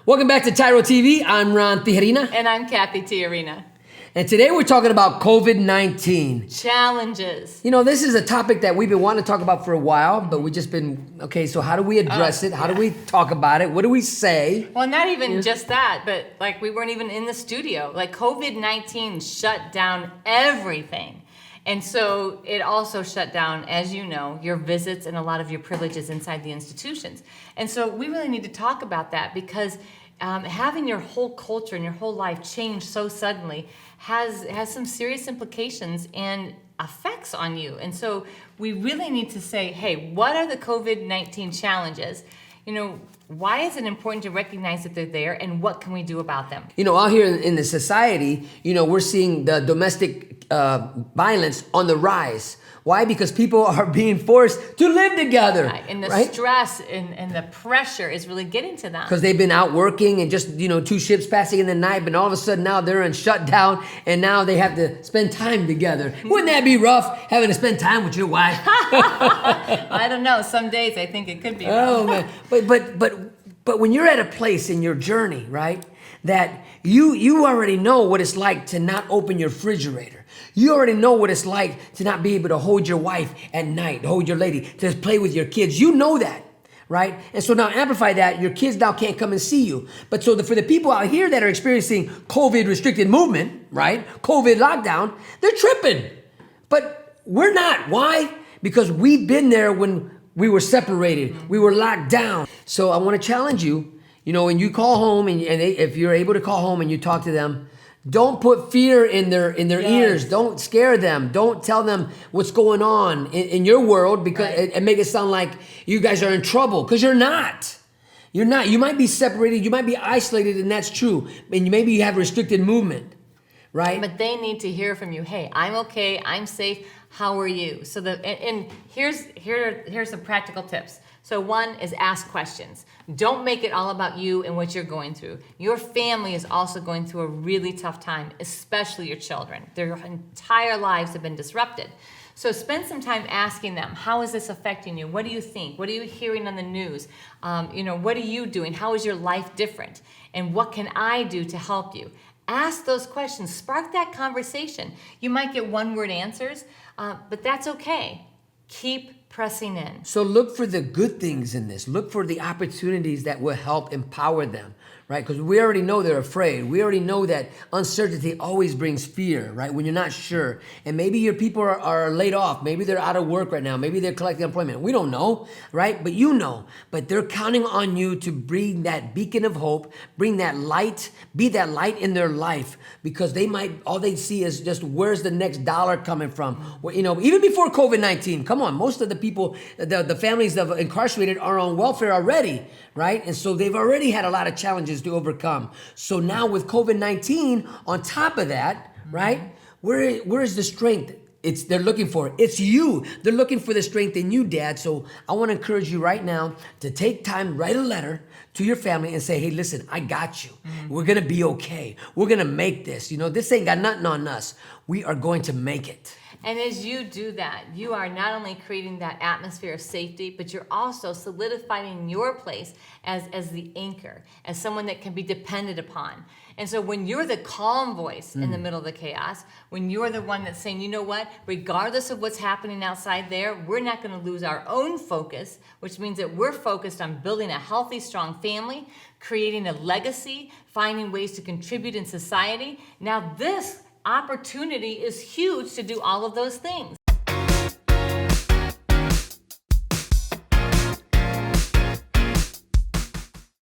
Welcome back to TYRO TV. I'm Ron Tijerina. And I'm Cathy Tijerina. And today we're talking about COVID-19. Challenges. You know, this is a topic that we've been wanting to talk about for a while, but we've just been, okay, so how do we address it? How do we talk about it? What do we say? Well, not even just that, but like we weren't even in the studio. Like COVID-19 shut down everything. And so it also shut down, as you know, your visits and a lot of your privileges inside the institutions. And so we really need to talk about that because having your whole culture and your whole life change so suddenly has some serious implications and effects on you. And so we really need to say, hey, what are the COVID-19 challenges? You know, why is it important to recognize that they're there and what can we do about them? You know, out here in the society, you know, we're seeing the domestic violence on the rise. Why? Because people are being forced to live together. Right. And the stress and the pressure is really getting to them. Because they've been out working and just, you know, two ships passing in the night, but all of a sudden now they're in shutdown and now they have to spend time together. Wouldn't that be rough, having to spend time with your wife? I don't know. Some days I think it could be rough. Oh, man. But when you're at a place in your journey, right, that you already know what it's like to not open your refrigerator. You already know what it's like to not be able to hold your wife at night, hold your lady, to play with your kids. You know that, right? And so now amplify that. Your kids now can't come and see you. But so for the people out here that are experiencing COVID restricted movement, right? COVID lockdown, they're tripping. But we're not. Why? Because we've been there when we were separated. We were locked down. So I want to challenge you, you know, when you call home if you're able to call home and you talk to them, don't put fear in their ears. Don't scare them. Don't tell them what's going on in your world because and make it sound like you guys are in trouble because you're not. You're not. You might be separated. You might be isolated, and that's true. And maybe you have restricted movement, right? But they need to hear from you. Hey, I'm okay. I'm safe. How are you? So here's some practical tips. So one is ask questions. Don't make it all about you and what you're going through. Your family is also going through a really tough time, especially your children. Their entire lives have been disrupted. So spend some time asking them, how is this affecting you? What do you think? What are you hearing on the news? You know, what are you doing? How is your life different? And what can I do to help you? Ask those questions. Spark that conversation. You might get one-word answers, but that's okay. Keep pressing in. So look for the good things in this. Look for the opportunities that will help empower them, right? Because we already know they're afraid. We already know that uncertainty always brings fear, right? When you're not sure. And maybe your people are laid off. Maybe they're out of work right now. Maybe they're collecting employment. We don't know, right? But you know. But they're counting on you to bring that beacon of hope, bring that light, be that light in their life. Because all they see is just where's the next dollar coming from. Well, you know, even before COVID-19, come on, most of the people, the families of incarcerated are on welfare already, right? And so they've already had a lot of challenges to overcome. So now with COVID-19 on top of that, right? Where is the strength? They're looking for it. It's you. They're looking for the strength in you, Dad. So I want to encourage you right now to take time, write a letter to your family and say, hey, listen, I got you. We're going to be okay. We're going to make this. You know, this ain't got nothing on us. We are going to make it. And as you do that, you are not only creating that atmosphere of safety, but you're also solidifying your place as the anchor, as someone that can be depended upon. And so when you're the calm voice in the middle of the chaos, when you're the one that's saying, you know what, regardless of what's happening outside there, we're not going to lose our own focus, which means that we're focused on building a healthy, strong family, creating a legacy, finding ways to contribute in society. Now this opportunity is huge to do all of those things.